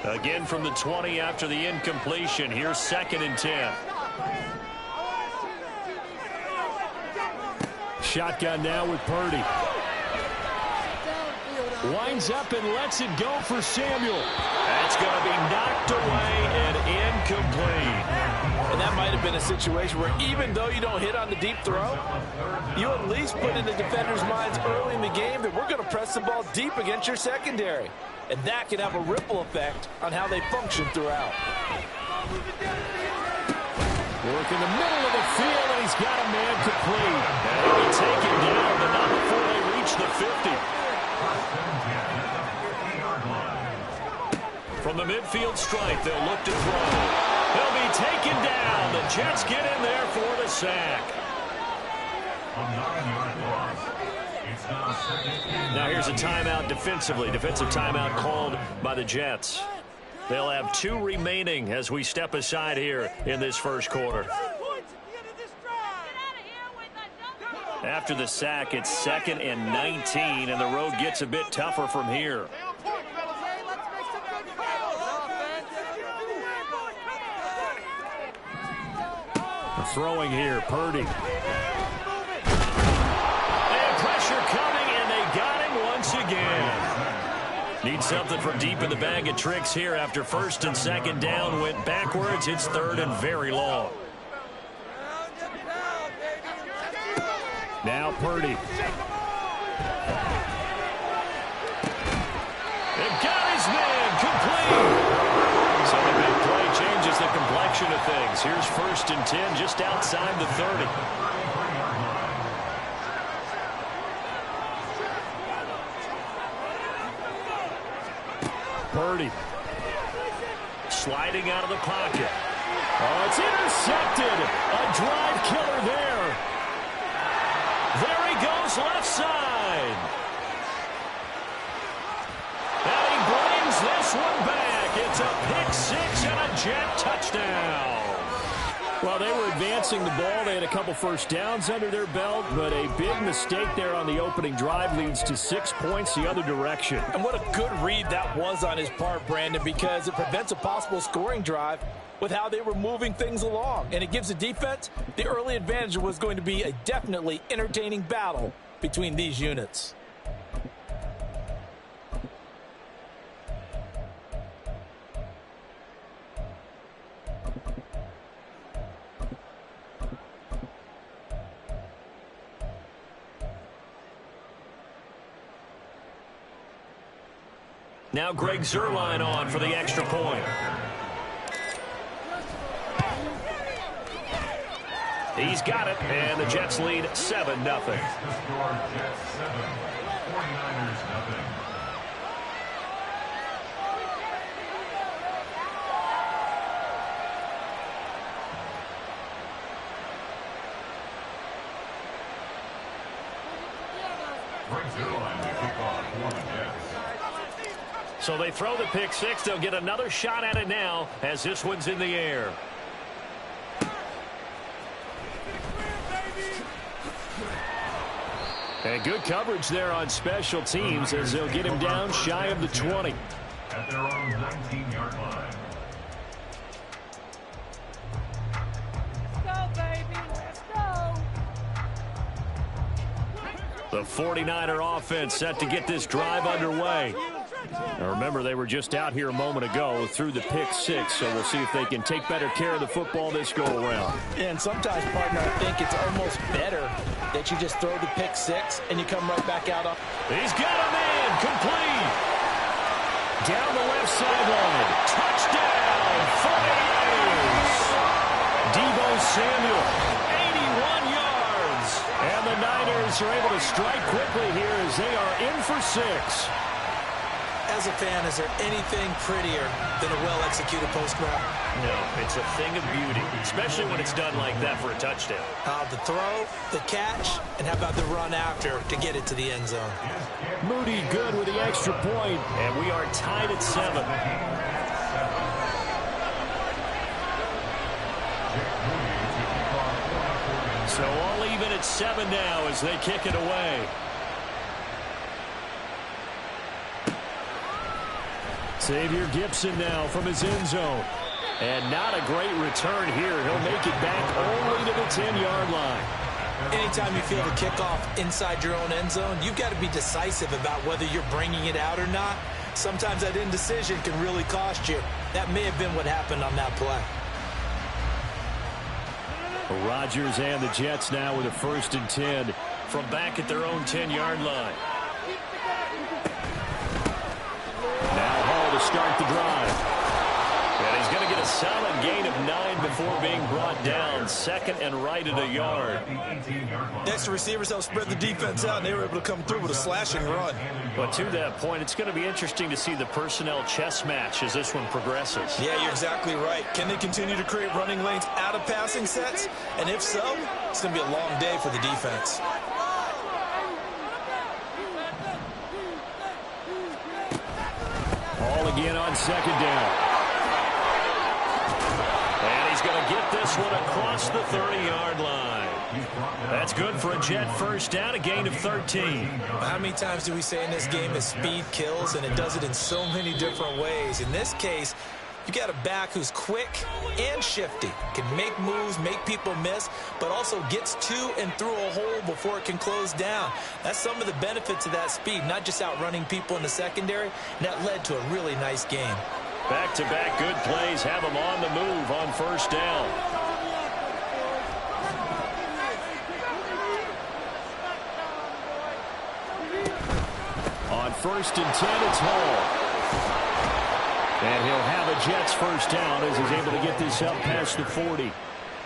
Again from the 20 after the incompletion. Here's 2nd and 10. Shotgun now with Purdy. Winds up and lets it go for Samuel. That's going to be knocked away and incomplete. And that might have been a situation where even though you don't hit on the deep throw, you at least put in the defender's minds early in the game that we're going to press the ball deep against your secondary. And that can have a ripple effect on how they function throughout. Work in the middle of the field, and he's got a man complete. And he'll be taken down, but not before they reach the 50. From the midfield stripe, they'll look to throw. He'll be taken down. The Jets get in there for the sack. Now here's a timeout defensively. Defensive timeout called by the Jets. They'll have 2 remaining as we step aside here in this first quarter. After the sack, it's 2nd and 19, and the road gets a bit tougher from here. Throwing here, Purdy. And pressure coming, and they got him once again. Need something from deep in the bag of tricks here after 1st and 2nd down. Went backwards. It's 3rd and very long. Now Purdy. They got his man complete. So the big play changes the complexion of things. Here's 1st and 10 just outside the 30. Purdy. Sliding out of the pocket. Oh, it's intercepted. A drive killer there. There he goes left side. And he brings this one back. It's a pick-6 and a Jet touchdown. Well, they were advancing the ball. They had a couple first downs under their belt, but a big mistake there on the opening drive leads to 6 points the other direction. And what a good read that was on his part, Brandon, because it prevents a possible scoring drive with how they were moving things along. And it gives the defense the early advantage. Was going to be a definitely entertaining battle between these units. Now Greg Zuerlein on for the extra point. He's got it, and the Jets lead 7-0. So they throw the pick-6. They'll get another shot at it now as this one's in the air. And good coverage there on special teams as they'll get him down shy of the 20. At their own 19-yard line. Let's go, baby. Let's go. The 49er offense set to get this drive underway. Now remember, they were just out here a moment ago through the pick-6, so we'll see if they can take better care of the football this go-around. And sometimes, partner, I think it's almost better that you just throw the pick-6 and you come right back out. He's got a man complete. Down the left sideline. Touchdown, 49ers. Deebo Samuel, 81 yards. And the Niners are able to strike quickly here as they are in for 6. As a fan, is there anything prettier than a well-executed post route? No, it's a thing of beauty, especially when it's done like that for a touchdown. The throw, the catch, and how about the run after to get it to the end zone? Moody good with the extra point, and we are tied at 7. So all even at 7 now as they kick it away. Xavier Gipson now from his end zone. And not a great return here. He'll make it back only to the 10-yard line. Anytime you feel the kickoff inside your own end zone, you've got to be decisive about whether you're bringing it out or not. Sometimes that indecision can really cost you. That may have been what happened on that play. Rodgers and the Jets now with a 1st and 10 from back at their own 10-yard line. Now Hall to start the drive. And he's going to get a solid gain of 9 before being brought down. 2nd and right at a yard. Next, the receivers helped spread the defense out, and they were able to come through with a slashing run. But to that point, it's going to be interesting to see the personnel chess match as this one progresses. Yeah, you're exactly right. Can they continue to create running lanes out of passing sets? And if so, it's going to be a long day for the defense. Hall again on 2nd down. And he's going to get this one across the 30-yard line. That's good for a Jet 1st down, a gain of 13. How many times do we say in this game that speed kills, and it does it in so many different ways? In this case, you got a back who's quick and shifty, can make moves, make people miss, but also gets to and through a hole before it can close down. That's some of the benefits of that speed, not just outrunning people in the secondary, and that led to a really nice game. Back-to-back good plays have him on the move on 1st down. On 1st and 10, it's Hall. And he'll have a Jets 1st down as he's able to get this up past the 40.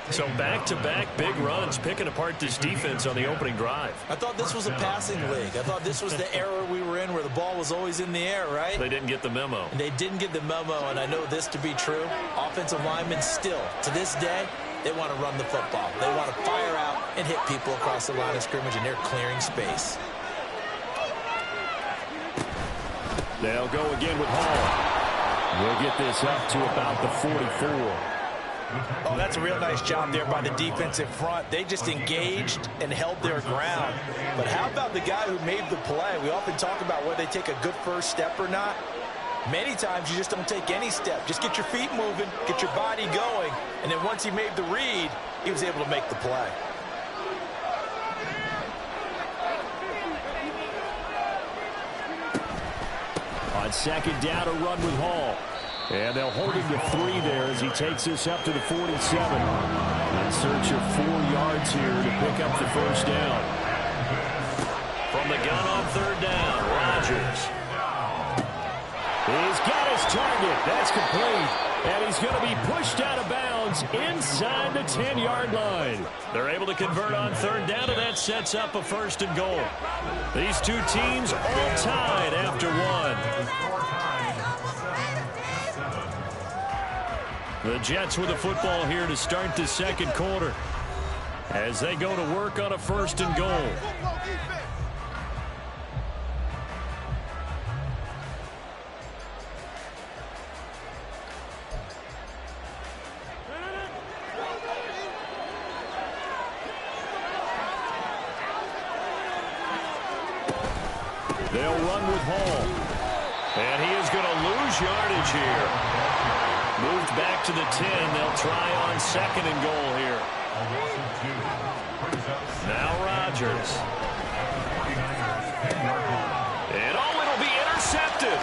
So back-to-back big runs, picking apart this defense on the opening drive. I thought this was a passing league. I thought this was the era we were in where the ball was always in the air, right? They didn't get the memo. They didn't get the memo, and I know this to be true. Offensive linemen still, to this day, they want to run the football. They want to fire out and hit people across the line of scrimmage, and they're clearing space. They'll go again with Hall. We'll get this up to about the 44. Oh, that's a real nice job there by the defensive front. They just engaged and held their ground. But how about the guy who made the play? We often talk about whether they take a good first step or not. Many times you just don't take any step. Just get your feet moving, get your body going, and then once he made the read, he was able to make the play. On 2nd down, a run with Hall. And they'll hold him to 3 there as he takes this up to the 47. In search of 4 yards here to pick up the 1st down. From the gun on 3rd down, Rodgers. He's got his target. That's complete. And he's going to be pushed out of bounds inside the 10-yard line. They're able to convert on 3rd down, and that sets up a 1st and goal. These two teams all tied after 1. The Jets with the football here to start the 2nd quarter as they go to work on a 1st and goal. They'll run with Hall. And he is going to lose yardage here. Moved back to the 10. They'll try on 2nd and goal here. Now Rodgers. And it'll be intercepted.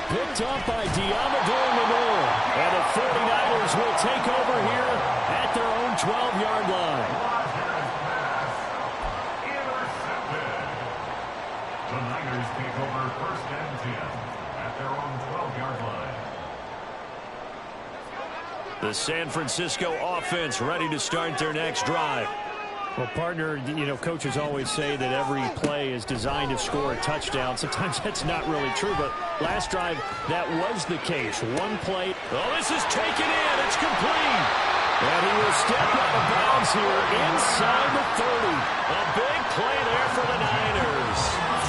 Picked up by Diamador Lenore. And the 49ers will take over here at their own 12-yard line. The Niners take over 1st and 10 at their own 12-yard line. The San Francisco offense ready to start their next drive. Well, partner, you know, coaches always say that every play is designed to score a touchdown. Sometimes that's not really true, but last drive, that was the case. One play. Oh, this is taken in. It's complete. And he will step out of bounds here inside the 30. A big play there for the Niners.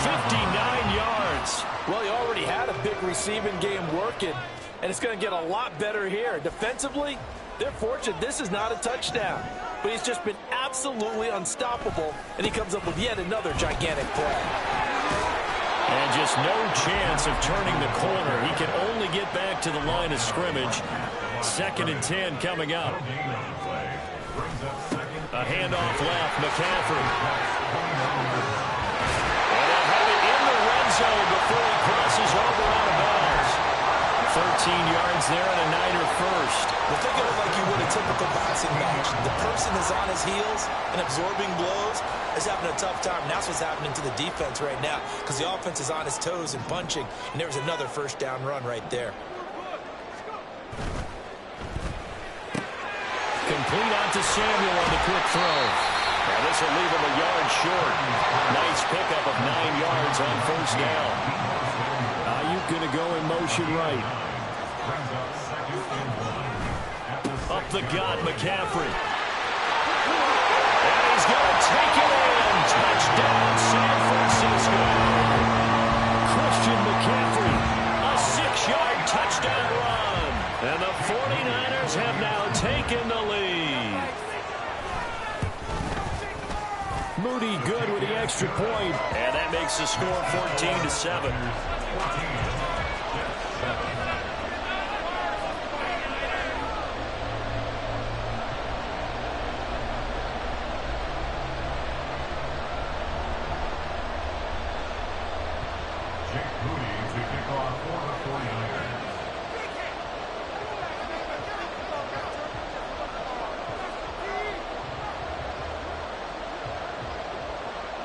59 yards. Well, he already had a big receiving game working, and it's going to get a lot better here. Defensively, they're fortunate this is not a touchdown. But he's just been absolutely unstoppable, and he comes up with yet another gigantic play. And just no chance of turning the corner. He can only get back to the line of scrimmage. 2nd and 10 coming up. A handoff left, McCaffrey. And they'll have it in the red zone before he crosses over out of bounds. 13 yards there and a Niner first. Well, think of it like you would a typical boxing match. The person is on his heels and absorbing blows is having a tough time. And that's what's happening to the defense right now because the offense is on his toes and punching. And there's another first down run right there. Complete out to Samuel on the quick throw. Now this will leave him a yard short. Nice pickup of 9 yards on first down. Ayuk going to go in motion right. Up the gut, McCaffrey. And he's going to take it in. Touchdown, San Francisco. Christian McCaffrey, a 6-yard touchdown run. And the 49ers have now taken the lead. Moody good with the extra point. And that makes the score 14-7.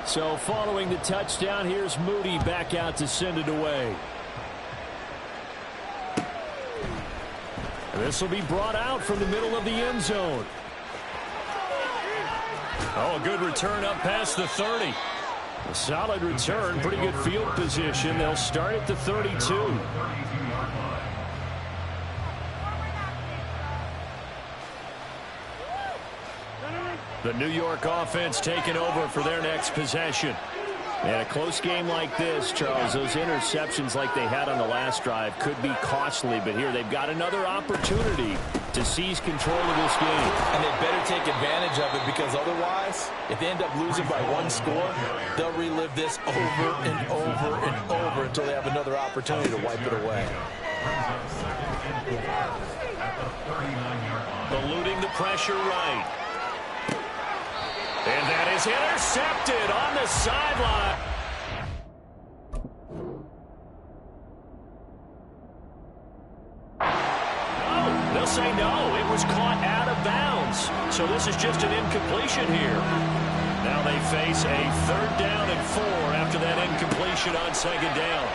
So following the touchdown, here's Moody back out to send it away. And this will be brought out from the middle of the end zone. Oh, a good return up past the 30. A solid return, pretty good field position. They'll start at the 32. The New York offense taking over for their next possession. And a close game like this, Charles, those interceptions like they had on the last drive could be costly, but here they've got another opportunity to seize control of this game. And they better take advantage of it because otherwise, if they end up losing by 1 score, they'll relive this over and over and over until they have another opportunity to wipe it away. Eluding the pressure right. And that is intercepted on the sideline. No, they'll say no. It was caught out of bounds. So this is just an incompletion here. Now they face a 3rd down and 4 after that incompletion on 2nd down.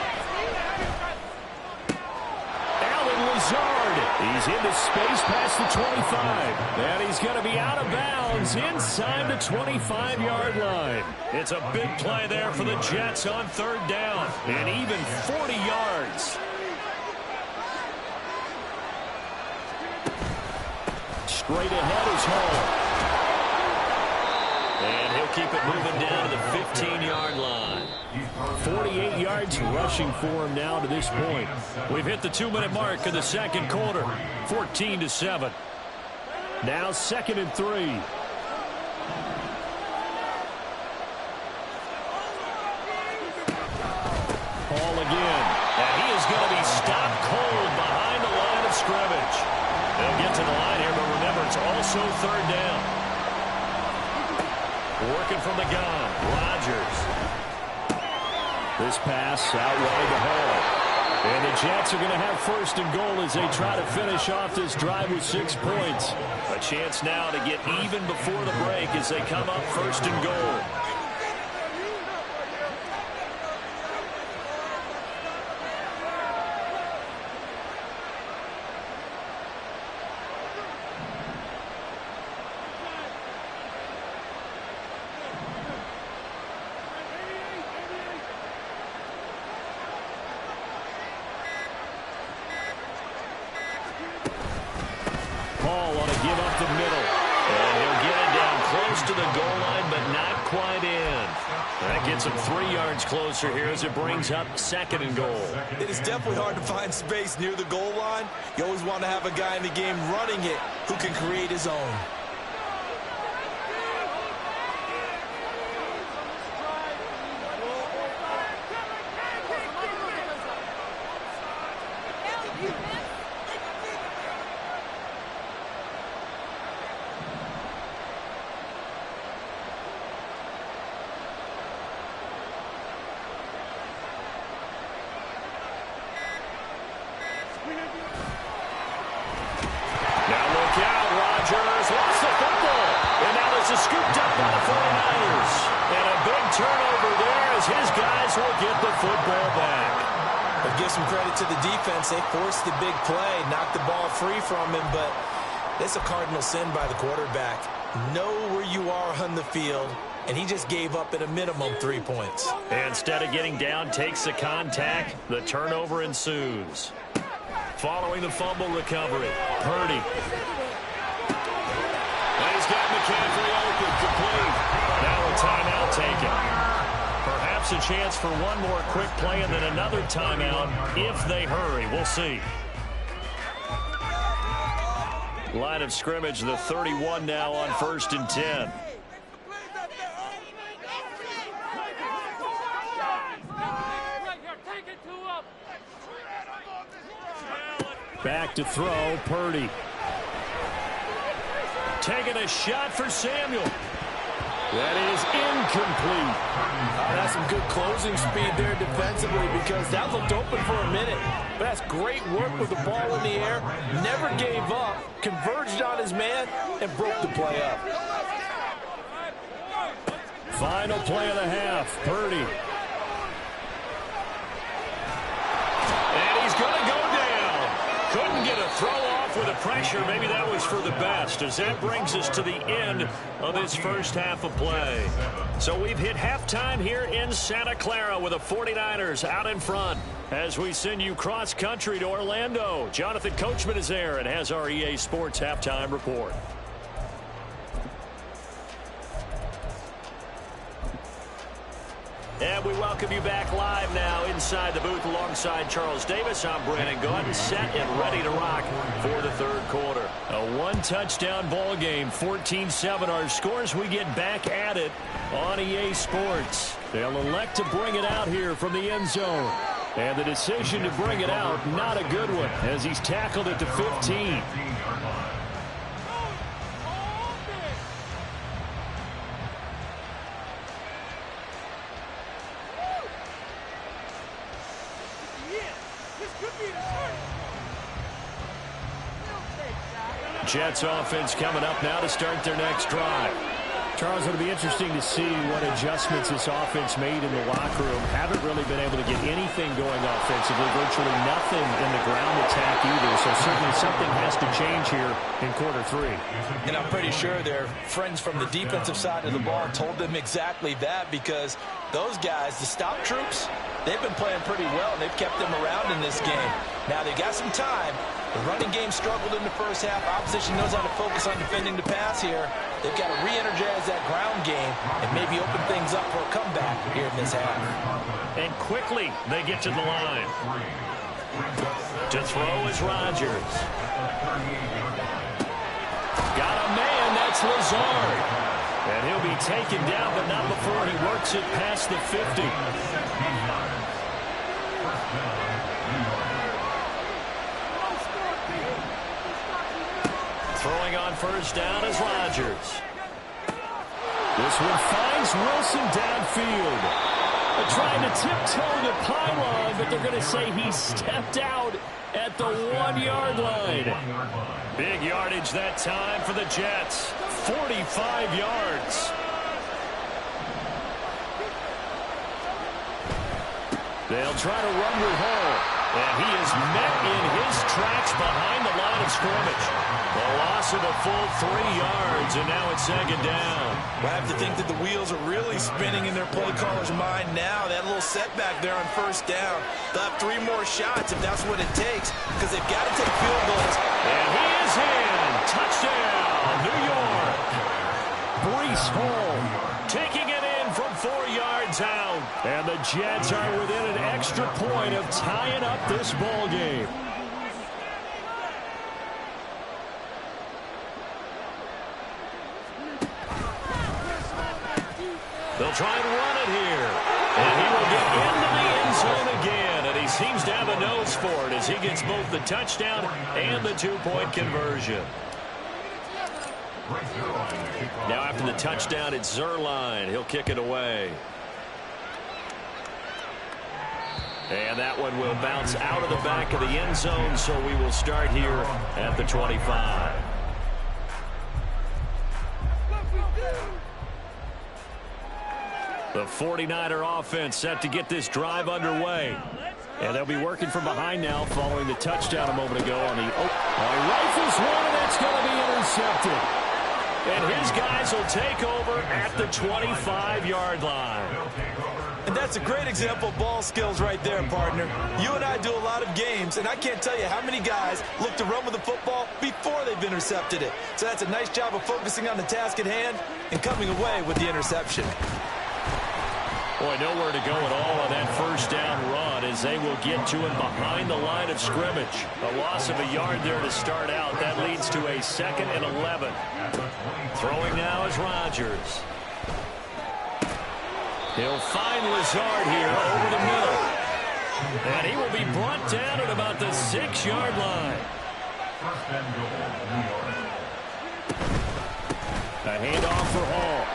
Lazard, he's into space past the 25, and he's going to be out of bounds inside the 25-yard line. It's a big play there for the Jets on 3rd down, and even 40 yards. Straight ahead is Hall. And he'll keep it moving down to the 15-yard line. 48 yards rushing for him now to this point. We've hit the 2-minute mark in the 2nd quarter. 14-7. Now 2nd and 3. Hall again. And he is going to be stopped cold behind the line of scrimmage. They'll get to the line here, but remember, it's also 3rd down. Working from the gun, Rodgers. This pass out wide to Hall. And the Jets are going to have 1st and goal as they try to finish off this drive with 6 points. A chance now to get even before the break as they come up 1st and goal. Paul on a give up the middle. And he'll get it down close to the goal line, but not quite in. That gets him 3 yards closer here as it brings up 2nd and goal. It is definitely hard to find space near the goal line. You always want to have a guy in the game running it who can create his own. his guys will get the football back. But give some credit to the defense. They forced the big play, knocked the ball free from him, but it's a cardinal sin by the quarterback. Know where you are on the field, and he just gave up at a minimum 3 points. Instead of getting down, takes the contact. The turnover ensues. Following the fumble recovery, Purdy. And he's got McCaffrey open, complete. Now a timeout taken. Perhaps a chance for one more quick play and then another timeout if they hurry. We'll see. Line of scrimmage, the 31 now on 1st and 10. Back to throw, Purdy. Taking a shot for Samuel. That is incomplete. That's some good closing speed there defensively because that looked open for a minute. But that's great work with the ball in the air. Never gave up, converged on his man, and broke the play up. Final play of the half, Purdy. And he's going to go down. Couldn't get a throw off with the pressure. Maybe that was for the best, as that brings us to the end of this first half of play. So we've hit halftime here in Santa Clara with the 49ers out in front as we send you cross-country to Orlando. Jonathan Coachman is there and has our EA Sports halftime report. And we welcome you back live now inside the booth alongside Charles Davis. I'm Brandon Gordon, set and ready to rock for the third quarter. A one-touchdown ball game, 14-7 our scores. We get back at it on EA Sports. They'll elect to bring it out here from the end zone. And the decision to bring it out, not a good one, as he's tackled at the 15. Jets offense coming up now to start their next drive. Charles, it'll be interesting to see what adjustments this offense made in the locker room. Haven't really been able to get anything going offensively, virtually nothing in the ground attack either. So certainly something has to change here in quarter three. And I'm pretty sure their friends from the defensive side of the ball told them exactly that, because those guys, the stop troops, they've been playing pretty well, and they've kept them around in this game. Now they got some time. The running game struggled in the first half. Opposition knows how to focus on defending the pass here. They've got to re-energize that ground game and maybe open things up for a comeback here in this half. And quickly they get to the line. To throw is Rodgers. Got a man, that's Lazard. And he'll be taken down, but not before he works it past the 50. Throwing on first down is Rodgers. This one finds Wilson downfield. They're trying to tiptoe the pylon, but they're going to say he stepped out at the 1-yard line. Big yardage that time for the Jets. 45 yards. They'll try to run with Hall. And he is met in his tracks behind the line of scrimmage. A loss of a full 3 yards, and now it's second down. Well, I have to think that the wheels are really spinning in their play caller's mind now. That little setback there on first down. They'll have 3 more shots if that's what it takes, because they've got to take field goals. And he is in. Touchdown, New York. Breece Hall taking it in from 4 yards out. And the Jets are within an extra point of tying up this ball game. They'll try and run it here. And he will get into the end zone again. And he seems to have a nose for it as he gets both the touchdown and the 2-point conversion. Now after the touchdown, it's Zerline. He'll kick it away. And that one will bounce out of the back of the end zone, so we will start here at the 25. The 49er offense set to get this drive underway. And they'll be working from behind now following the touchdown a moment ago on the he rifles one, and that's going to be intercepted. And his guys will take over at the 25-yard line. And that's a great example of ball skills right there, partner. You and I do a lot of games, and I can't tell you how many guys look to run with the football before they've intercepted it. So that's a nice job of focusing on the task at hand and coming away with the interception. Boy, nowhere to go at all on that first down run as they will get to him behind the line of scrimmage. A loss of a yard there to start out. That leads to a 2nd and 11. Throwing now is Rodgers. He'll find Lazard here over the middle. And he will be brought down at about the 6-yard line. A handoff for Hall.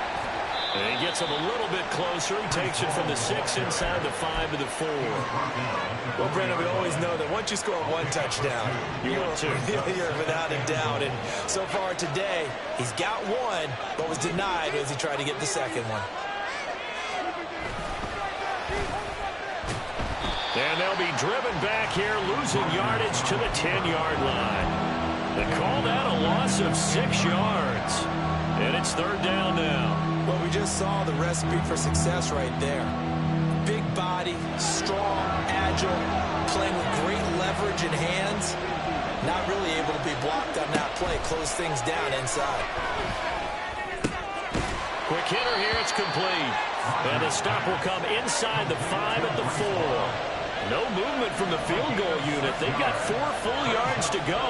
And he gets him a little bit closer. He takes it from the 6 inside the 5 to the 4. Well, Brandon, we always know that once you score one touchdown, you're without a doubt. And so far today, he's got one, but was denied as he tried to get the second one. And they'll be driven back here, losing yardage to the 10-yard line. They call that a loss of 6 yards. And it's 3rd down now. Well, we just saw the recipe for success right there. Big body, strong, agile, playing with great leverage and hands. Not really able to be blocked on that play. Close things down inside. Quick hitter here, it's complete. And the stop will come inside the 5 at the 4. No movement from the field goal unit. They've got 4 full yards to go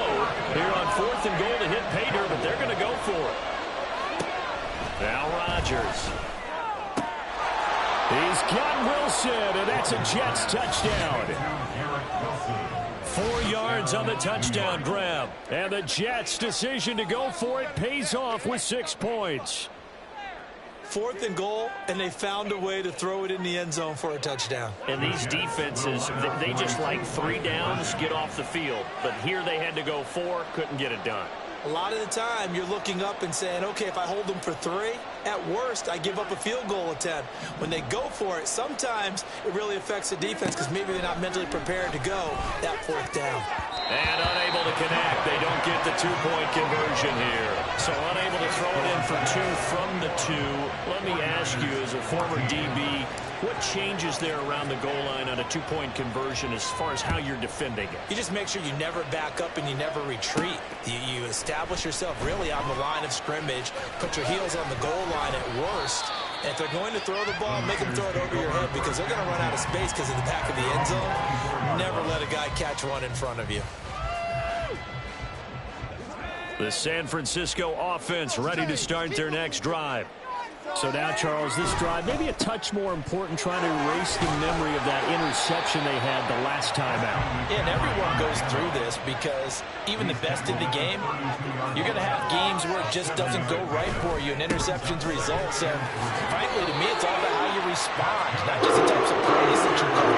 here on 4th and goal to hit pay dirt, but they're going to go for it. Now Rodgers. He's got Wilson, and that's a Jets touchdown. 4 yards on the touchdown grab. And the Jets' decision to go for it pays off with 6 points. 4th and goal, and they found a way to throw it in the end zone for a touchdown. And these defenses, they just like 3 downs, get off the field. But here they had to go 4, couldn't get it done. A lot of the time, you're looking up and saying, okay, if I hold them for 3, at worst, I give up a field goal attempt. When they go for it, sometimes it really affects the defense because maybe they're not mentally prepared to go that 4th down. And unable to connect. They don't get the 2-point conversion here. So unable to throw it in for 2 from the 2. Let me ask you, as a former DB, what changes there around the goal line on a 2-point conversion as far as how you're defending it? You just make sure you never back up and you never retreat. You establish yourself really on the line of scrimmage, put your heels on the goal line at worst. And if they're going to throw the ball, make them throw it over your head because they're going to run out of space because of the back of the end zone. Never let a guy catch one in front of you. The San Francisco offense ready to start their next drive. So now, Charles, this drive maybe a touch more important, trying to erase the memory of that interception they had the last time out. Yeah, and everyone goes through this because even the best in the game, you're going to have games where it just doesn't go right for you and interceptions results. And frankly, to me, it's all about how you respond, not just the types of plays that you call,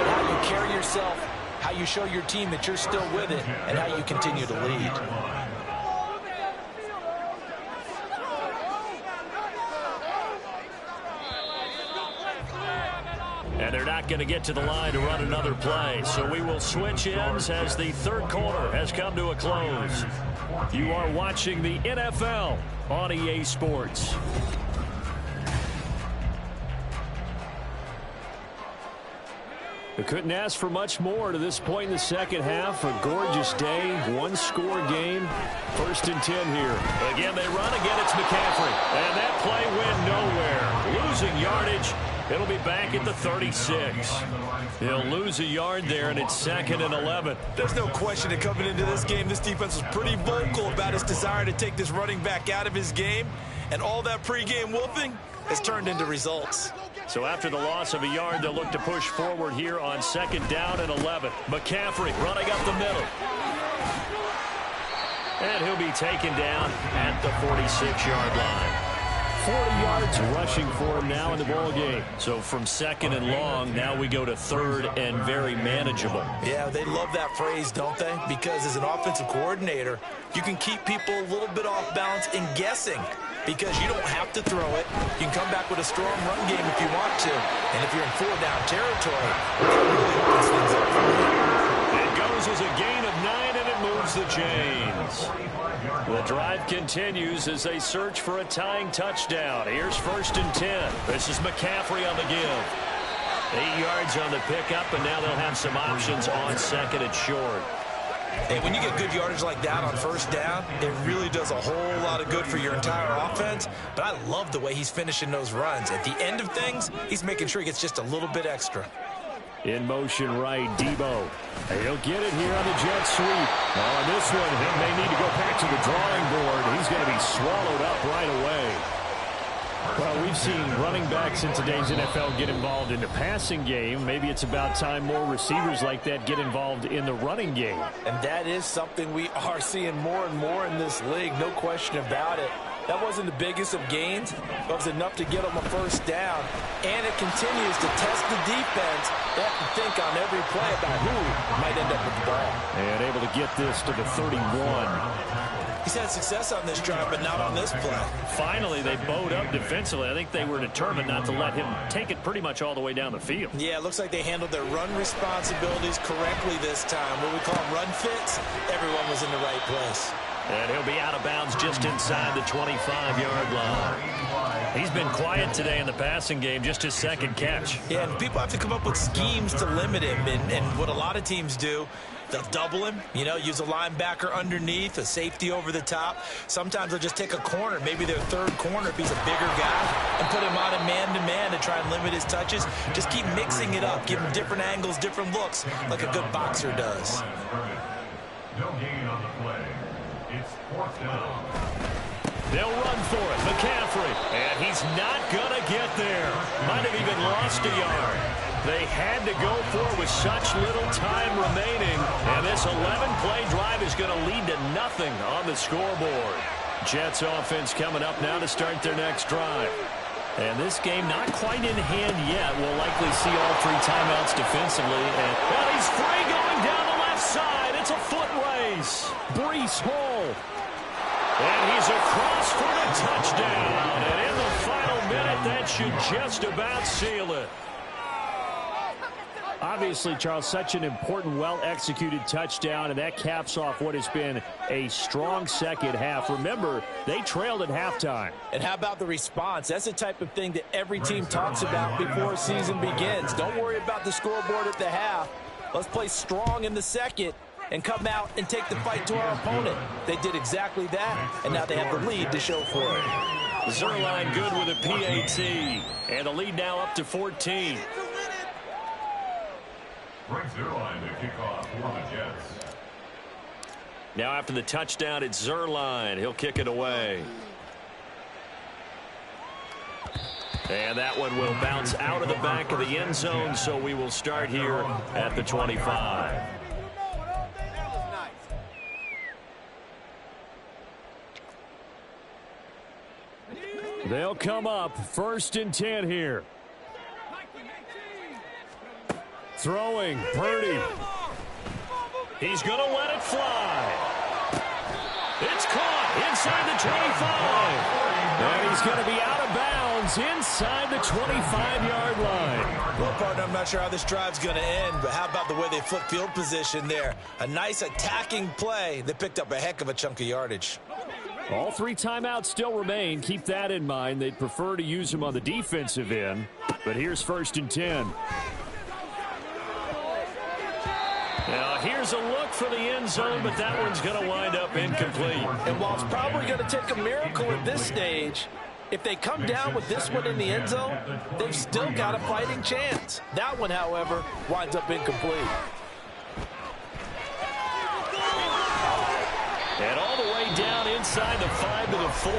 but how you carry yourself, how you show your team that you're still with it, and how you continue to lead. And they're not going to get to the line to run another play. So we will switch ends as the 3rd quarter has come to a close. You are watching the NFL on EA Sports. We couldn't ask for much more to this point in the second half. A gorgeous day, 1-score game. 1st and 10 here. Again, they run. Again, it's McCaffrey. And that play went nowhere. Losing yardage. It'll be back at the 36. They'll lose a yard there, and it's 2nd and 11. There's no question that coming into this game, this defense was pretty vocal about his desire to take this running back out of his game. And all that pregame wolfing has turned into results. So after the loss of a yard, they'll look to push forward here on 2nd down and 11. McCaffrey running up the middle. And he'll be taken down at the 46-yard line. 40 yards rushing for him now in the ball game. So from second and long, now we go to third and very manageable. Yeah, they love that phrase, don't they? Because as an offensive coordinator, you can keep people a little bit off balance and guessing because you don't have to throw it. You can come back with a strong run game if you want to. And if you're in four-down territory, that really opens things up for you. It goes as a gain of 9, and it moves the chains. The drive continues as they search for a tying touchdown. Here's 1st and 10. This is McCaffrey on the give. 8 yards on the pickup, and now they'll have some options on second and short. Hey, when you get good yardage like that on 1st down, it really does a whole lot of good for your entire offense. But I love the way he's finishing those runs. At the end of things, he's making sure he gets just a little bit extra. In motion right, Debo. He'll get it here on the jet sweep. On this one, he may need to go back to the drawing board. He's going to be swallowed up right away. Well, we've seen running backs in today's NFL get involved in the passing game. Maybe it's about time more receivers like that get involved in the running game. And that is something we are seeing more and more in this league, no question about it. That wasn't the biggest of gains, but it was enough to get them a 1st down. And it continues to test the defense. They have to think on every play about who might end up with the ball. And able to get this to the 31. He's had success on this drive, but not on this play. Finally, they bowed up defensively. I think they were determined not to let him take it pretty much all the way down the field. Yeah, it looks like they handled their run responsibilities correctly this time. What we call them run fits, everyone was in the right place. And he'll be out of bounds just inside the 25-yard line. He's been quiet today in the passing game, just his 2nd catch. Yeah, and people have to come up with schemes to limit him. And what a lot of teams do, they'll double him, you know, use a linebacker underneath, a safety over the top. Sometimes they'll just take a corner, maybe their 3rd corner if he's a bigger guy, and put him on a man-to-man to try and limit his touches. Just keep mixing it up, give him different angles, different looks, like a good boxer does. No gain on the play. It's 4th down. They'll run for it. McCaffrey. And he's not going to get there. Might have even lost a yard. They had to go for it with such little time remaining. And this 11-play drive is going to lead to nothing on the scoreboard. Jets offense coming up now to start their next drive. And this game not quite in hand yet. We'll likely see all 3 timeouts defensively. And well, he's free going down the left side. It's a foot race. Breece Hall. And he's across for the touchdown. And in the final minute, that should just about seal it. Obviously, Charles, such an important, well-executed touchdown, and that caps off what has been a strong second half. Remember, they trailed at halftime. And how about the response? That's the type of thing that every team talks about before a season begins. Don't worry about the scoreboard at the half. Let's play strong in the second and come out and take the fight to our opponent. They did exactly that, and now they have the lead to show for it. Zerline good with a PAT, and the lead now up to 14. Brings their line to kick off for the Jets. Now after the touchdown, it's Zerline. He'll kick it away. And that one will bounce out of the back of the end zone, so we will start here at the 25. They'll come up 1st and 10 here. Throwing, Purdy. He's going to let it fly. It's caught inside the 25. And he's going to be out of bounds inside the 25-yard line. Well, partner, I'm not sure how this drive's going to end, but how about the way they flip field position there? A nice attacking play. They picked up a heck of a chunk of yardage. All 3 timeouts still remain. Keep that in mind. They'd prefer to use them on the defensive end. But here's 1st and 10. Now, here's a look for the end zone, but that one's going to wind up incomplete. And while it's probably going to take a miracle at this stage, if they come down with this one in the end zone, they've still got a fighting chance. That one, however, winds up incomplete. And all the way down inside the 5 to the 4.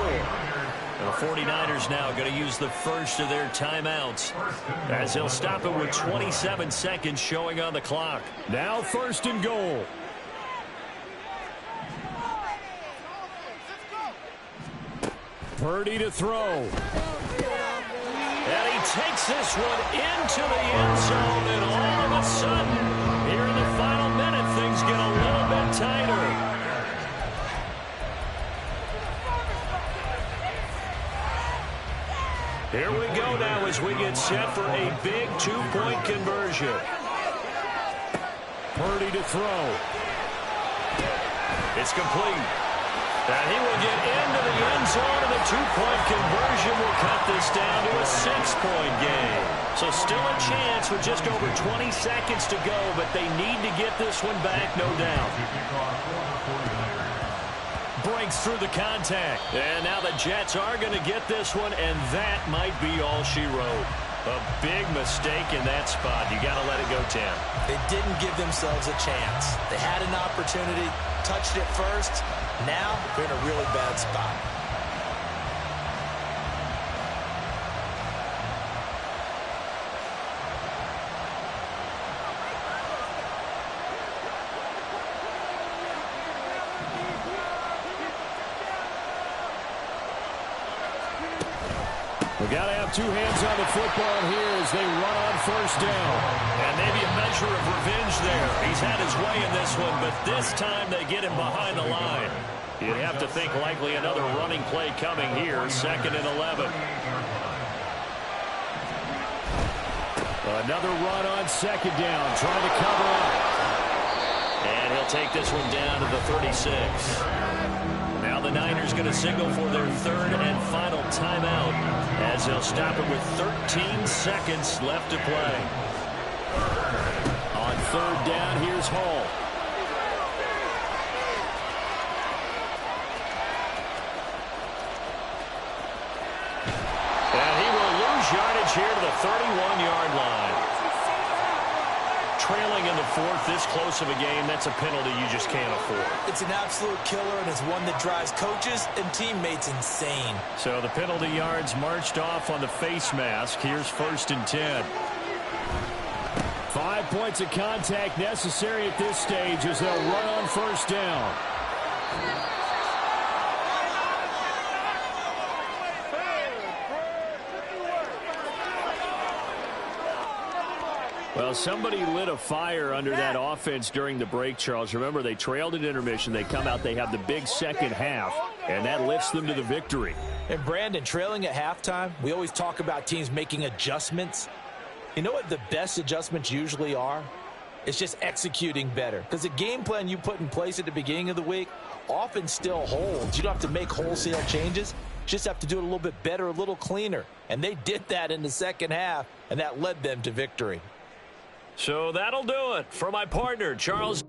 And the 49ers now going to use the first of their timeouts as they'll stop it with 27 seconds showing on the clock. Now 1st and goal. Purdy to throw. And he takes this one into the end zone, and all of a sudden, here in the final minute, things get a little bit tighter. Here we go now as we get set for a big two-point conversion. Purdy to throw. It's complete. And he will get into the end zone, and the two-point conversion will cut this down to a 6-point game. So still a chance with just over 20 seconds to go, but they need to get this one back, no doubt. Breaks through the contact. And now the Jets are going to get this one, and that might be all she wrote. A big mistake in that spot. You got to let it go, Tim. They didn't give themselves a chance. They had an opportunity, touched it first. Now they're in a really bad spot. We got to have two hands on the football here as they run on first down. And maybe a measure of revenge there. He's had his way in this one, but this time they get him behind the line. You'd have to think likely another running play coming here, 2nd and 11. Another run on 2nd down, trying to cover up. And he'll take this one down to the 36. Now the Niners going to signal for their 3rd and final timeout as they'll stop it with 13 seconds left to play. On 3rd down, here's Hall. And he will lose yardage here to the 31-yard line. Trailing in the 4th, this close of a game, that's a penalty you just can't afford. It's an absolute killer, and it's one that drives coaches and teammates insane. So the penalty yards marched off on the face mask. Here's 1st and 10. 5 points of contact necessary at this stage as they'll run on first down. Well, somebody lit a fire under that offense during the break, Charles. Remember, they trailed at intermission. They come out, they have the big second half, and that lifts them to the victory. And, Brandon, trailing at halftime, we always talk about teams making adjustments. You know what the best adjustments usually are? It's just executing better. Because the game plan you put in place at the beginning of the week often still holds. You don't have to make wholesale changes. You just have to do it a little bit better, a little cleaner. And they did that in the second half, and that led them to victory. So that'll do it for my partner, Charles.